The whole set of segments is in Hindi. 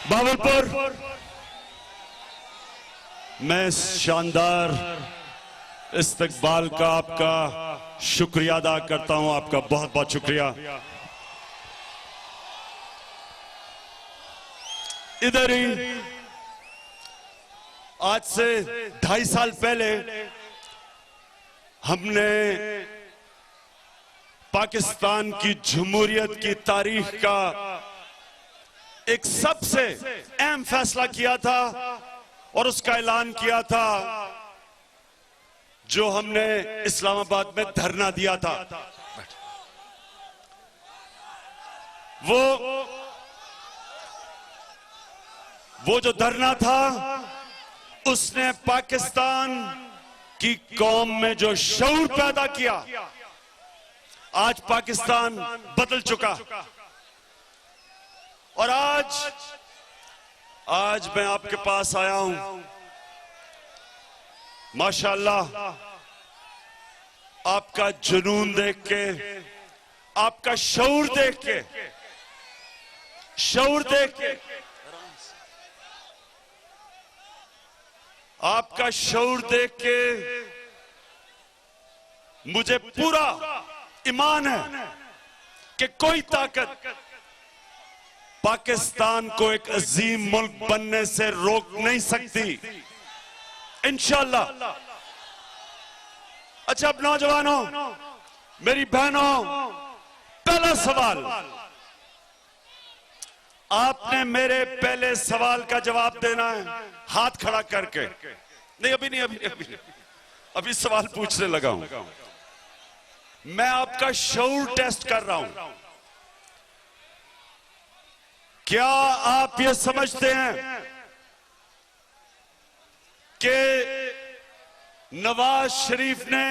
भावलपुर मैं शानदार इस्तकबाल का आपका शुक्रिया अदा करता हूं। आपका बहुत बहुत शुक्रिया। इधर ही आज से 2.5 साल पहले हमने पाकिस्तान की जमहूरियत की तारीख का एक सबसे अहम फैसला किया था और उसका ऐलान किया था जो हमने इस्लामाबाद में धरना दिया था। वो जो धरना था उसने पाकिस्तान की कौम में जो शऊर पैदा किया। आज पाकिस्तान बदल चुका और आज मैं आपके पास आया हूं। माशाअल्लाह आपका जुनून देख के, आपका शऊर देख के, आपका शऊर देख के मुझे पूरा ईमान है कि कोई ताकत पाकिस्तान को एक अजीम मुल्क बनने से रोक नहीं सकती इंशाअल्लाह। अच्छा अब नौजवानों, मेरी बहनों, पहला सवाल, आपने मेरे पहले सवाल का जवाब देना है हाथ खड़ा करके। नहीं अभी नहीं, अभी सवाल पूछने लगा हूं। मैं आपका शऊर टेस्ट कर रहा हूं। क्या आप ये समझते हैं कि नवाज शरीफ ने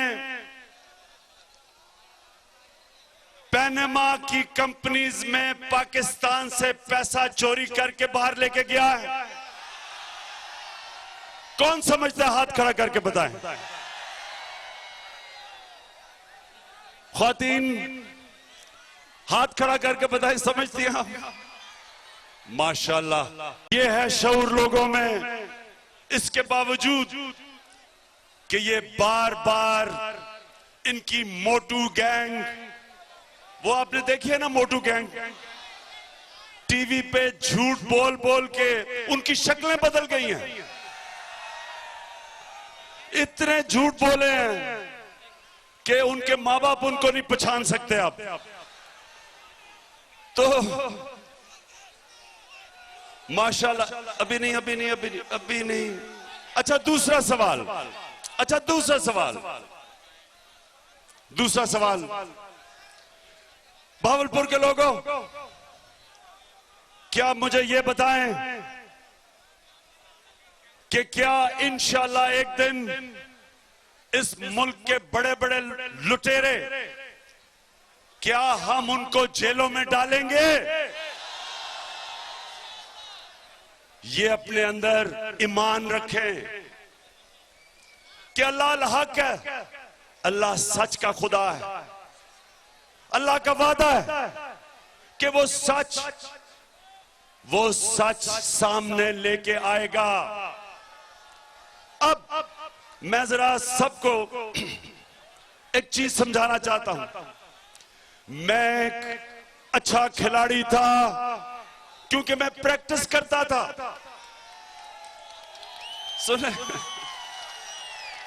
पनामा की कंपनीज में पाकिस्तान से पैसा चोरी करके बाहर लेके गया है? कौन समझता है? हाथ खड़ा करके बताएं। ख्वातीन हाथ खड़ा करके बताएं, समझती हैं आप? माशाअल्लाह, ये है शऊर लोगों में। इसके बावजूद कि ये बार बार इनकी मोटू गैंग, वो आपने देखी है ना मोटू गैंग, टीवी पे झूठ बोल बोल के उनकी शक्लें बदल गई हैं। इतने झूठ बोले हैं कि उनके माँ बाप उनको नहीं पहचान सकते आप। तो माशाल्लाह, अभी नहीं। अच्छा दूसरा सवाल, भावलपुर के लोगों, क्या मुझे ये बताएं कि क्या इंशाअल्लाह एक दिन इस मुल्क के बड़े बड़े लुटेरे, क्या हम उनको जेलों में डालेंगे? ये अपने अंदर ईमान रखें कि अल्लाह हक है, अल्लाह सच का खुदा है। अल्लाह का वादा है कि वो सच सामने लेके आएगा। अब मैं जरा सबको एक चीज समझाना चाहता हूं। मैं एक अच्छा खिलाड़ी था क्योंकि मैं प्रैक्टिस करता था। सुने,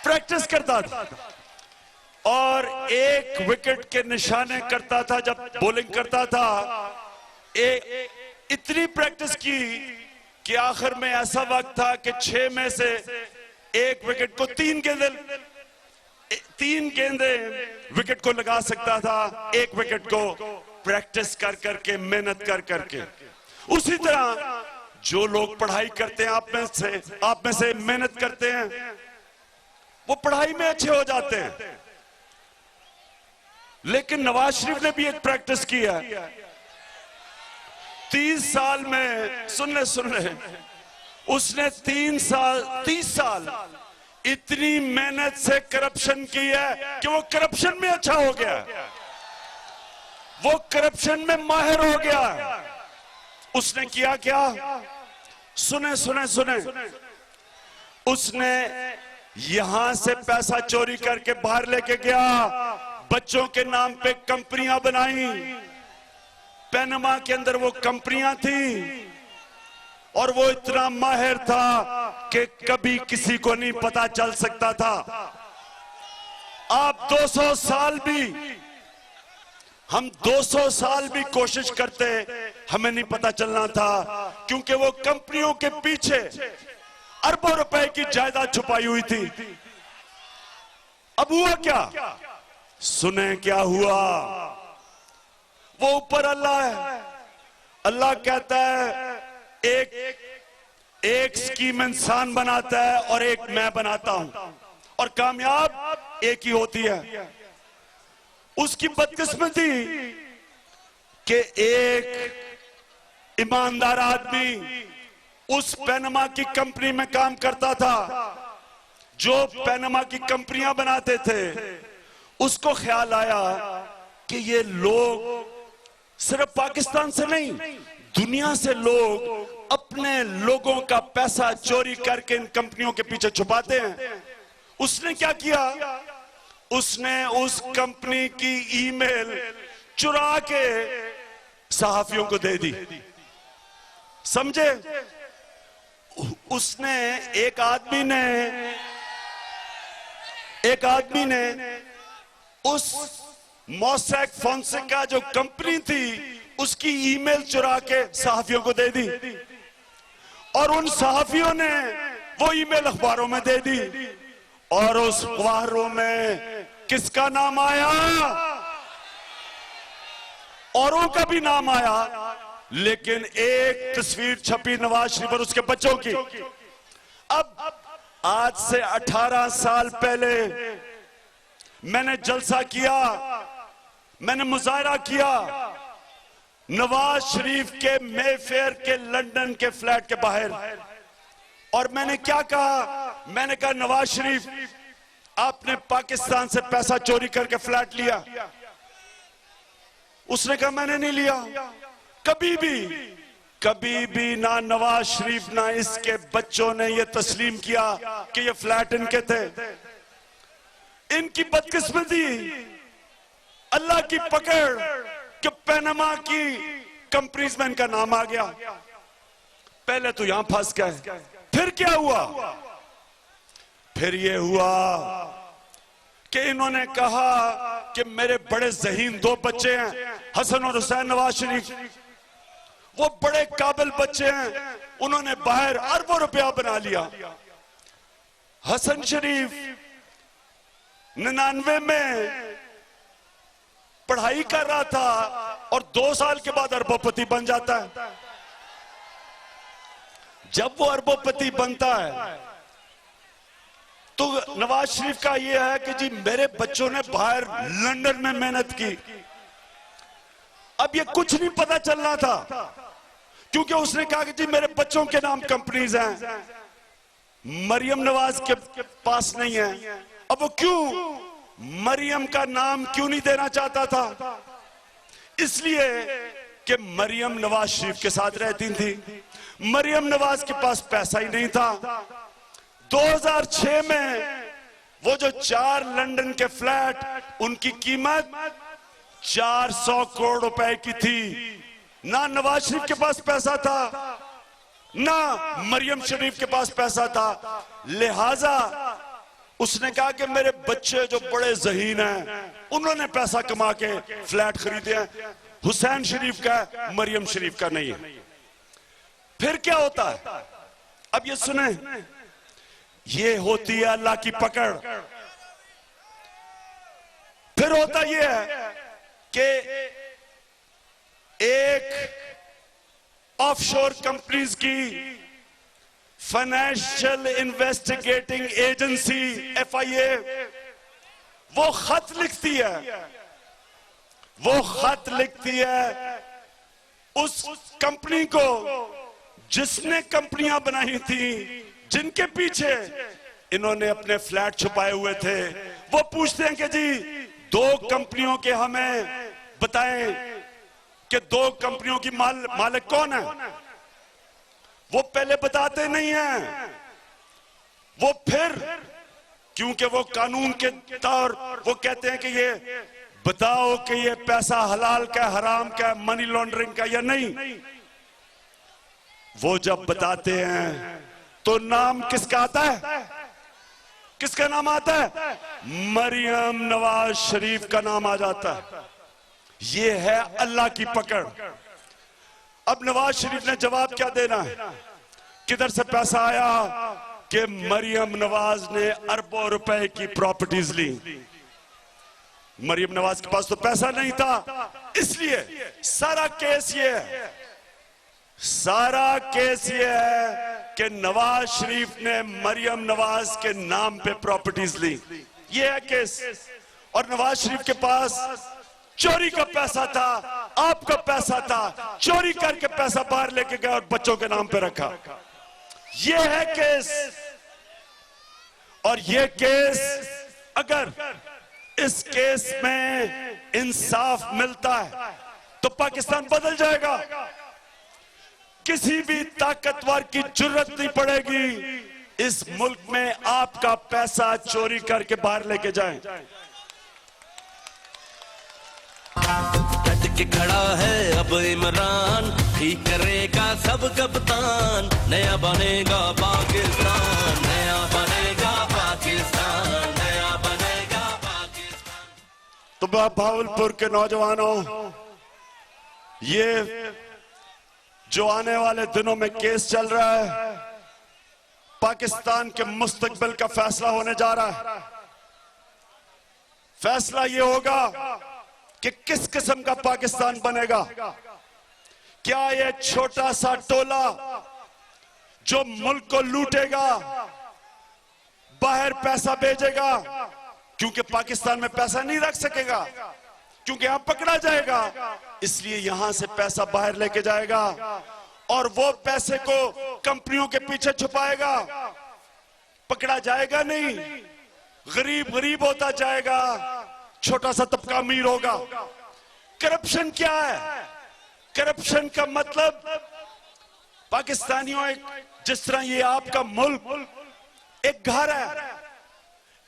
प्रैक्टिस करता था और एक विकेट के निशाने करता था जब बॉलिंग करता था। इतनी प्रैक्टिस की कि आखिर में ऐसा वक्त था कि 6 में से एक विकेट को 3 गेंदे विकेट को लगा सकता था। एक विकेट को प्रैक्टिस कर करके, मेहनत कर करके। उसी तरह जो लोग पढ़ाई करते हैं, आप में से मेहनत करते हैं, वो पढ़ाई में अच्छे हो जाते हैं। लेकिन नवाज शरीफ ने भी एक प्रैक्टिस की है। 30 साल में, सुन ले, उसने 30 साल इतनी मेहनत से करप्शन की है कि वो करप्शन में अच्छा हो गया, वो करप्शन में माहिर हो गया। उसने किया क्या? सुने सुने सुने, उसने यहां से पैसा चोरी करके बाहर लेके गया, बच्चों के नाम पे कंपनियां बनाई, पनामा के अंदर वो कंपनियां थी, और वो इतना माहिर था कि कभी किसी को नहीं पता चल सकता था। आप 200 साल भी, हम 200 साल भी कोशिश करते, हमें नहीं पता चलना था, क्योंकि वो कंपनियों के पीछे अरबों रुपए की जायदाद छुपाई हुई थी। अब हुआ क्या? सुने क्या हुआ? वो ऊपर अल्लाह है, अल्लाह कहता है एक स्कीम इंसान बनाता है और एक मैं बनाता हूं, और कामयाब एक ही होती है। उसकी बदकिस्मती कि एक ईमानदार आदमी उस पनामा की कंपनी में काम करता था, जो पनामा की कंपनियां बनाते थे। उसको ख्याल आया कि ये लोग सिर्फ पाकिस्तान से नहीं, दुनिया से लोग अपने लोगों का पैसा चोरी करके इन कंपनियों के पीछे छुपाते हैं। उसने क्या किया? उसने उस कंपनी की ईमेल चुरा के सहाफियों को दे दी। समझे? उसने एक आदमी ने उस मोसैक फोंसेका जो कंपनी थी, उसकी ईमेल चुरा के सहाफियों को दे दी, और उन सहाफियों ने वो ईमेल अखबारों में दे दी, और उस अखबारों में किसका नाम आया? औरों का भी नाम आया, लेकिन एक तस्वीर छपी नवाज शरीफ और उसके बच्चों की। अब आज से 18 साल पहले मैंने जलसा किया, मैंने मुजाहरा किया नवाज शरीफ के मेफेयर के लंदन के फ्लैट के बाहर, और मैंने क्या कहा? मैंने कहा नवाज शरीफ, आपने पाकिस्तान से पैसा चोरी करके फ्लैट लिया। उसने कहा मैंने नहीं लिया। कभी भी ना नवाज शरीफ ना इसके बच्चों ने यह तस्लीम किया कि ये फ्लैट इनके थे। इनकी बदकिस्मती, अल्लाह की पकड़ कि पनामा की कंपनीज में इनका नाम आ गया। पहले तो यहां फंस गए, फिर क्या हुआ? फिर ये हुआ कि इन्होंने कहा कि मेरे बड़े ज़हीन 2 बच्चे हैं, हसन और हुसैन नवाज शरीफ, वो बड़े काबिल बच्चे हैं, उन्होंने बाहर अरबों रुपया बना लिया। हसन शरीफ 99 में पढ़ाई कर रहा था और 2 साल के बाद अरबोपति बन जाता है। जब वो अरबोपति बनता है तो नवाज शरीफ का ये है कि जी मेरे बच्चों ने बाहर लंदन में मेहनत की। अब ये कुछ नहीं पता चलना था, क्योंकि उसने कहा कि जी मेरे बच्चों के नाम कंपनीज हैं, मरियम नवाज के पास नहीं है। अब वो क्यों मरियम का नाम क्यों नहीं देना चाहता था? इसलिए कि मरियम नवाज शरीफ के साथ रहती थी, मरियम नवाज के पास पैसा ही नहीं था। 2006 में वो जो 4 लंदन के फ्लैट, उनकी कीमत 400 करोड़ रुपए की थी। ना नवाज शरीफ के पास पैसा था, ना मरियम शरीफ के पास पैसा था। लिहाजा उसने कहा कि मेरे बच्चे जो बड़े ज़हीन हैं, उन्होंने पैसा कमा के फ्लैट खरीदे हैं, हुसैन शरीफ का, मरियम शरीफ का नहीं है। फिर क्या होता है? अब ये सुने, ये होती है अल्लाह की पकड़। फिर होता यह है कि एक ऑफशोर कंपनीज की फाइनेंशियल इन्वेस्टिगेटिंग एजेंसी FIA वो खत लिखती है उस कंपनी को जिसने कंपनियां बनाई थी, जिनके पीछे इन्होंने अपने फ्लैट छुपाए हुए थे। वो पूछते हैं कि जी 2 कंपनियों के हमें बताएं कि 2 कंपनियों की मालिक कौन है। वो पहले बताते नहीं हैं, वो फिर क्योंकि वो कानून के तौर वो कहते हैं कि ये बताओ कि ये पैसा हलाल का हराम का मनी लॉन्ड्रिंग का या नहीं। वो जब बताते हैं तो नाम किसका आता है? किसका नाम आता है? मरियम नवाज शरीफ का नाम आ जाता है। ये है अल्लाह की पकड़। अब नवाज शरीफ ने जवाब क्या देना है? किधर से पैसा आया कि मरियम नवाज ने अरबों रुपए की प्रॉपर्टीज ली। मरियम नवाज के पास तो पैसा नहीं था, इसलिए सारा केस ये है, सारा केस ये है कि नवाज शरीफ ने मरियम नवाज के नाम पे प्रॉपर्टीज ली। ये है केस। और नवाज शरीफ के पास चोरी का पैसा था, आपका पैसा था, चोरी करके पैसा बाहर लेके गया और बच्चों के नाम पे रखा। ये है केस। और ये केस, अगर इस केस में इंसाफ मिलता है तो पाकिस्तान बदल जाएगा। किसी भी ताकतवर की जरूरत नहीं पड़ेगी इस मुल्क में आपका पैसा चोरी करके बाहर लेके जाए। डट के खड़ा है अब इमरान, ठीक करेगा सब कप्तान, नया बनेगा पाकिस्तान, नया बनेगा पाकिस्तान, नया बनेगा पाकिस्तान। तो भावलपुर के नौजवानों, ये जो आने वाले दिनों में केस चल रहा है, पाकिस्तान के मुस्तकबिल का फैसला होने जा रहा है। फैसला ये होगा कि किस किस्म का पाकिस्तान बनेगा। क्या ये छोटा सा टोला जो मुल्क को लूटेगा, बाहर पैसा भेजेगा, क्योंकि पाकिस्तान में पैसा नहीं रख सकेगा, क्योंकि यहां पकड़ा जाएगा, इसलिए यहां से पैसा बाहर लेके जाएगा और वो पैसे को कंपनियों के पीछे छुपाएगा। पकड़ा जाएगा नहीं, गरीब गरीब होता जाएगा, छोटा सा तबका अमीर होगा। करप्शन क्या है? करप्शन का मतलब पाकिस्तानियों, जिस तरह ये आपका मुल्क एक घर है,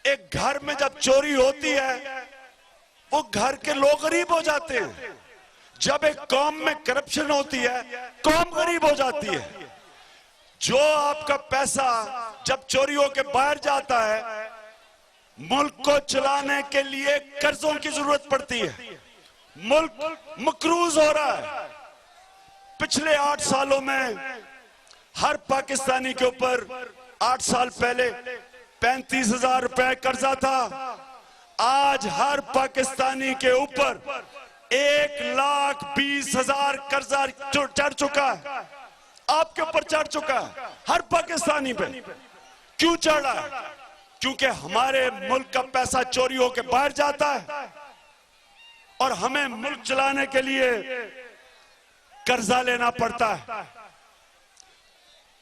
एक घर में जब चोरी होती है वो घर के लोग गरीब हो जाते हैं। जब एक कौम में करप्शन होती है कौम गरीब हो जाती है। जो आपका पैसा जब चोरी होकर बाहर जाता है, मुल्क को चलाने के लिए कर्जों की जरूरत पड़ती है। मुल्क मकरूज हो रहा है। पिछले 8 सालों में हर पाकिस्तानी के ऊपर 8 साल पहले 35,000 रुपए कर्जा था। आज हर पाकिस्तानी के ऊपर 1,20,000 कर्जा चढ़ चुका है। आपके ऊपर चढ़ चुका है, हर पाकिस्तानी पे। क्यों चढ़ा है? क्योंकि हमारे मुल्क का पैसा चोरी होकर बाहर जाता है और हमें मुल्क चलाने के लिए कर्जा लेना पड़ता है।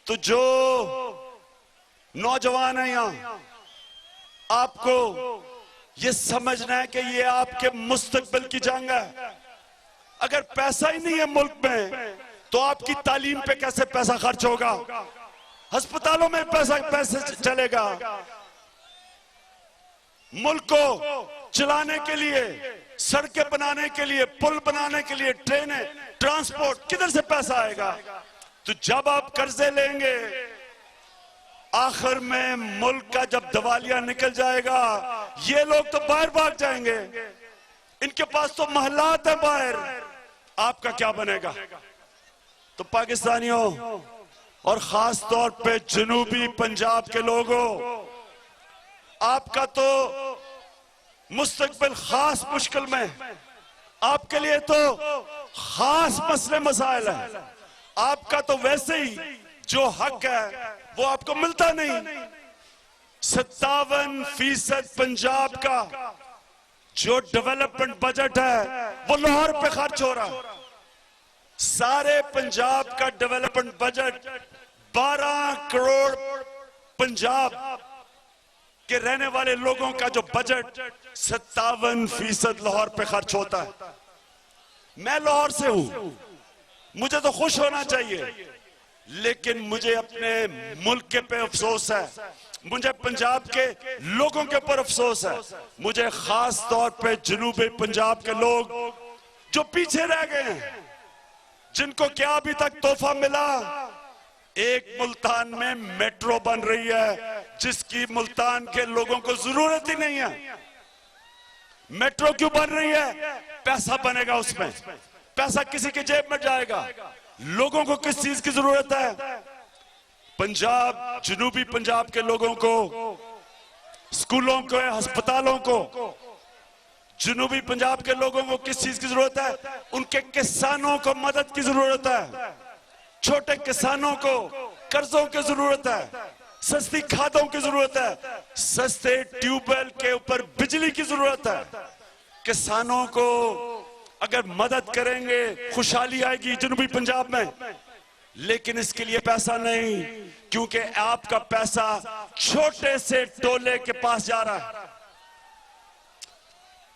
तो जो नौजवान है यहां, आपको ये समझना है कि ये आपके मुस्तकबिल की जंग है। अगर पैसा ही नहीं है मुल्क में तो आपकी तालीम पे कैसे पैसा खर्च होगा? अस्पतालों में पैसे चलेगा? मुल्क को चलाने के लिए, सड़कें बनाने के लिए, पुल बनाने के लिए, ट्रेनें, ट्रांसपोर्ट, किधर से पैसा आएगा? तो जब आप कर्जे लेंगे, आखिर में मुल्क का जब दिवालिया निकल जाएगा, ये लोग तो बाहर भाग जाएंगे, इनके पास तो महलात है बाहर, आपका क्या बनेगा? तो पाकिस्तानियों और खास तौर पे जनूबी पंजाब के लोगों, आपका तो मुस्तकबिल खास मुश्किल में, आपके लिए तो खास मसले मसाइल है। आपका तो वैसे ही जो हक है वो आपको मिलता नहीं। 57% पंजाब का जो डेवलपमेंट बजट है वो लाहौर पे खर्च हो रहा है। सारे पंजाब का डेवलपमेंट बजट 12 करोड़ पंजाब के रहने वाले लोगों का जो बजट 57% लाहौर पे खर्च होता है। मैं लाहौर से हूं, मुझे तो खुश होना चाहिए, लेकिन मुझे अपने मुल्क के पे अफसोस है, मुझे पंजाब के लोगों के ऊपर अफसोस है, मुझे खास तौर पे जनूबी पंजाब के लोग जो पीछे रह गए हैं, जिनको क्या अभी तक तोहफा मिला। एक मुल्तान में मेट्रो बन रही है जिसकी मुल्तान के लोगों को जरूरत ही नहीं है। मेट्रो क्यों बन रही है? पैसा बनेगा उसमें, पैसा किसी के जेब में जाएगा। लोगों को किस चीज की जरूरत है? पंजाब, जनूबी पंजाब के लोगों को स्कूलों को, अस्पतालों को, जनूबी पंजाब के लोगों को किस चीज की जरूरत है? उनके किसानों को मदद की जरूरत है, छोटे किसानों को कर्जों की जरूरत है, सस्ती खादों की जरूरत है, सस्ते ट्यूबवेल के ऊपर बिजली की जरूरत है। किसानों को अगर मदद करेंगे खुशहाली आएगी जनूबी पंजाब में, लेकिन इसके लिए पैसा नहीं, क्योंकि आपका पैसा छोटे से टोले के पास जा रहा है।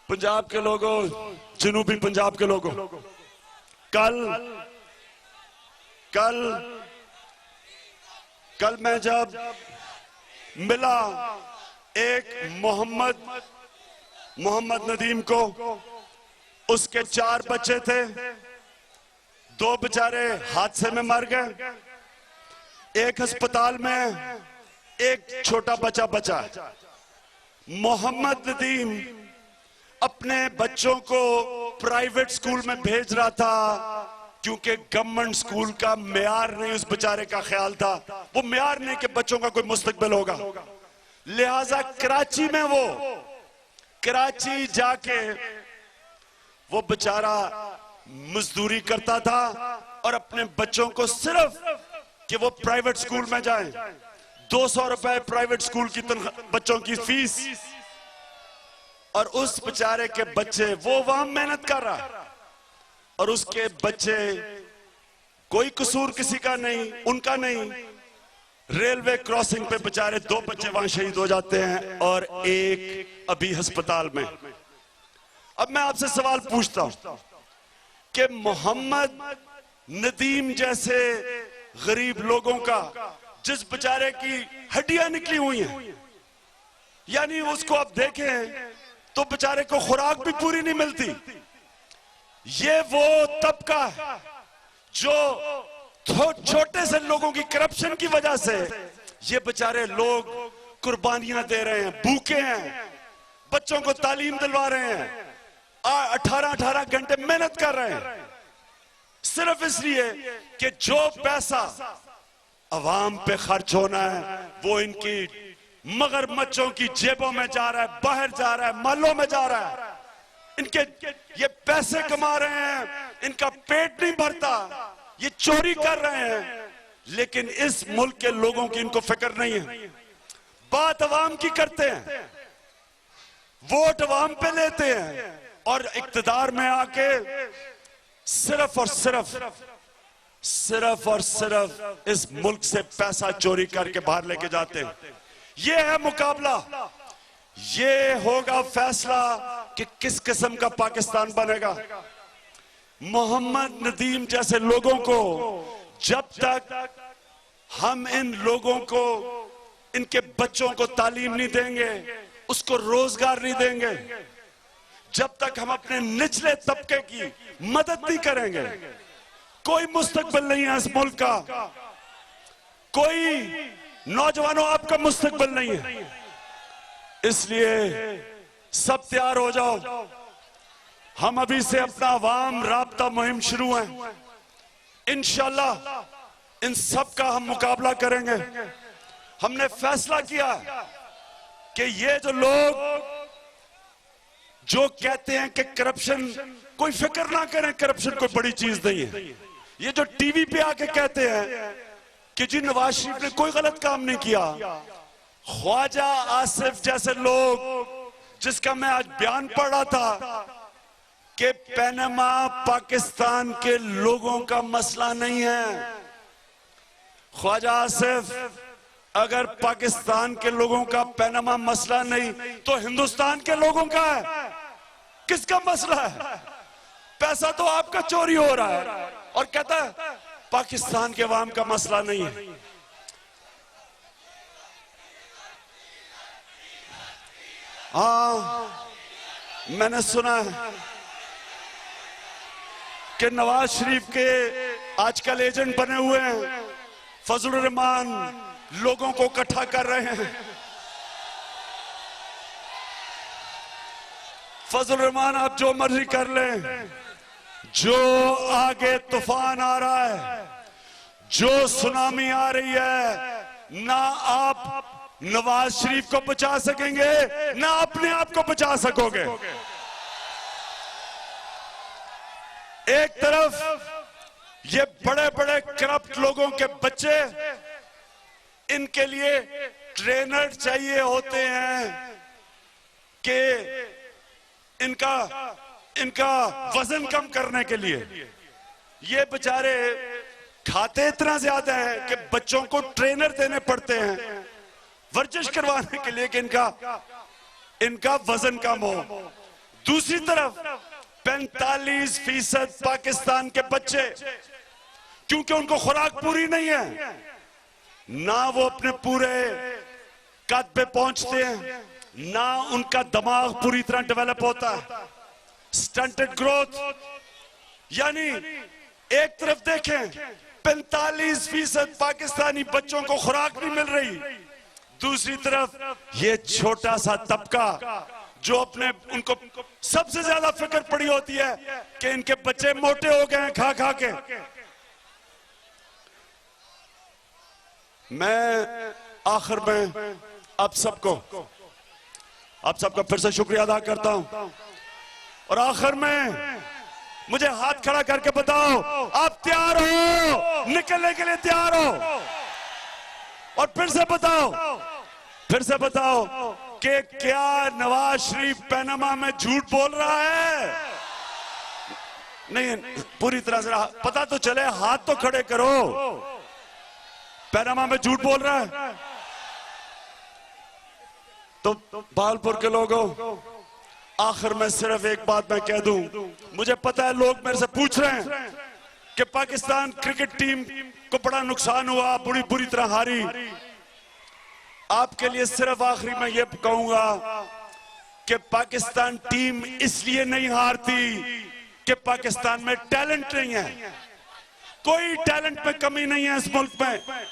पंजाब के लोगों, जनूबी पंजाब के लोगों, कल मैं जब मिला एक मोहम्मद नदीम को, उसके 4 बच्चे थे, 2 बेचारे हादसे में मर गए, एक अस्पताल में, एक छोटा बच्चा बचा। मोहम्मद नदीम अपने बच्चों को प्राइवेट स्कूल में भेज रहा था क्योंकि गवर्नमेंट स्कूल का मेयार नहीं उस बेचारे का ख्याल था, वो मेयार नहीं कि बच्चों का कोई मुस्तकबिल होगा। लिहाजा कराची में वो कराची जाके वो बेचारा मजदूरी करता था और अपने बच्चों को सिर्फ कि वो प्राइवेट स्कूल में जाएं, 200 रुपए प्राइवेट स्कूल की बच्चों की फीस, और उस बेचारे के बच्चे, वो वहां मेहनत कर रहा और उसके बच्चे, कोई कसूर किसी का नहीं, उनका नहीं, रेलवे क्रॉसिंग पे बेचारे 2 बच्चे वहां शहीद हो जाते हैं और एक अभी अस्पताल में। अब मैं आपसे सवाल पूछता हूं कि मोहम्मद नदीम जैसे गरीब लोगों का, जिस बेचारे की हड्डियां निकली हुई हैं, यानी उसको आप देखें तो बेचारे को खुराक भी पूरी नहीं मिलती, ये वो तबका है जो छोटे से लोगों की करप्शन की वजह से ये बेचारे लोग कुर्बानियां दे रहे हैं, भूखे हैं, बच्चों को तालीम दिलवा रहे हैं, 18-18 घंटे मेहनत कर रहे हैं, सिर्फ इसलिए कि जो पैसा अवाम पे खर्च होना है वो इनकी मगरमच्छों की जेबों में जा रहा है, बाहर जा रहा है, महलों में जा रहा है। इनके ये पैसे कमा रहे हैं, इनका पेट नहीं भरता, ये चोरी कर रहे हैं, लेकिन इस मुल्क के लोगों की इनको फिक्र नहीं है। बात अवाम की करते हैं, वोट अवाम पे लेते हैं और इक्तदार में आके सिर्फ और सिर्फ इस मुल्क से पैसा चोरी करके बाहर लेके जाते हैं। ये है मुकाबला, ये होगा फैसला कि किस किस्म का पाकिस्तान बनेगा। मोहम्मद नदीम जैसे लोगों को जब तक हम इन लोगों को, इनके बच्चों को तालीम नहीं देंगे, उसको रोजगार नहीं देंगे, जब तक हम अपने निचले तबके की मदद नहीं करेंगे, कोई मुस्तकबिल नहीं है इस मुल्क का, कोई नौजवानों आपका मुस्तकबिल नहीं है। इसलिए सब तैयार हो जाओ, हम अभी से अपना अवाम राब्ता मुहिम शुरू है, इंशाल्लाह इन सब का हम मुकाबला करेंगे। हमने फैसला किया कि ये जो लोग जो कहते हैं कि करप्शन, कोई फिक्र ना करें, करप्शन कोई बड़ी चीज नहीं है। ये जो टीवी पे आके कहते हैं कि जी नवाज शरीफ ने कोई गलत काम नहीं किया, ख्वाजा आसिफ जैसे लोग, जिसका मैं आज बयान पढ़ रहा था कि पनामा पाकिस्तान के लोगों का मसला नहीं है। ख्वाजा आसिफ, अगर पाकिस्तान के लोगों का पनामा मसला नहीं तो हिंदुस्तान के लोगों का है। किसका मसला है? पैसा तो आपका चोरी हो रहा है और कहता है पाकिस्तान के अवाम का मसला नहीं है। हाँ, मैंने सुना है कि नवाज शरीफ के आजकल एजेंट बने हुए हैं, फजलुर रहमान लोगों को इकट्ठा कर रहे हैं। फजलुर रहमान आप जो मर्जी कर लें, जो आगे तूफान आ रहा है, जो सुनामी आ रही है, ना आप नवाज शरीफ को बचा सकेंगे, ना अपने आप को बचा सकोगे। एक तरफ ये बड़े बड़े करप्ट लोगों के बच्चे, इनके लिए ट्रेनर चाहिए होते हैं कि इनका वजन कम करने के लिए। ये बेचारे खाते इतना ज्यादा है कि बच्चों को ट्रेनर देने पड़ते हैं वर्जिश करवाने के लिए कि इनका वजन कम हो। दूसरी तरफ 45% पाकिस्तान के बच्चे, क्योंकि उनको खुराक पूरी नहीं है, ना वो अपने पूरे कद पे पहुंचते हैं, ना उनका दिमाग पूरी तरह डेवलप होता है, स्टंटेड ग्रोथ। यानी एक तरफ देखें 45% पाकिस्तानी बच्चों को खुराक नहीं मिल रही, दूसरी तरफ ये छोटा सा तबका जो उनको सबसे ज्यादा फिक्र पड़ी होती है कि इनके बच्चे मोटे हो गए हैं खा खा के। मैं आखिर में आप सबका फिर से शुक्रिया अदा करता हूं, और आखिर में मुझे हाथ खड़ा करके बताओ, आप तैयार हो निकलने के लिए? तैयार हो? और फिर से बताओ कि क्या नवाज शरीफ पैनामा में झूठ बोल रहा है? नहीं, पूरी तरह से पता तो चले, हाथ तो खड़े करो। पैनामा में झूठ बोल रहा है तो भागलपुर के लोगों, आखिर में सिर्फ एक बात मैं कह दूं, मुझे पता है लोग मेरे से पूछ रहे हैं कि पाकिस्तान क्रिकेट टीम को बड़ा नुकसान हुआ, बुरी तरह हारी। आपके लिए सिर्फ आखिरी में यह कहूंगा कि पाकिस्तान टीम इसलिए नहीं हारती कि पाकिस्तान में टैलेंट नहीं है। कोई टैलेंट में कमी नहीं है इस मुल्क में।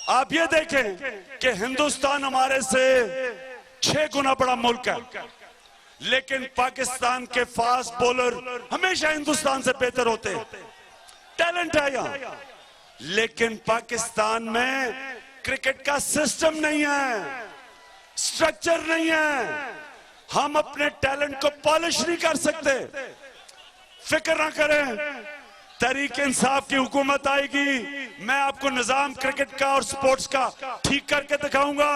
आप ये देखें कि हिंदुस्तान हमारे से 6 गुना बड़ा मुल्क है, लेकिन पाकिस्तान के फास्ट बॉलर हमेशा हिंदुस्तान से बेहतर होते हैं। टैलेंट है यहाँ, लेकिन पाकिस्तान में क्रिकेट का सिस्टम नहीं है, स्ट्रक्चर नहीं है। हम अपने टैलेंट को पॉलिश नहीं कर सकते। फिक्र ना करें, तहरीक इंसाफ की हुकूमत आएगी, मैं आपको निजाम क्रिकेट का और स्पोर्ट्स का ठीक करके दिखाऊंगा।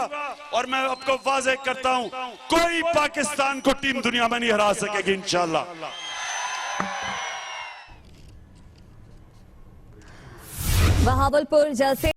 और मैं आपको वाज़ेह करता हूं, कोई पाकिस्तान को टीम दुनिया में नहीं हरा सकेगी इंशाल्लाह। बहावलपुर जैसे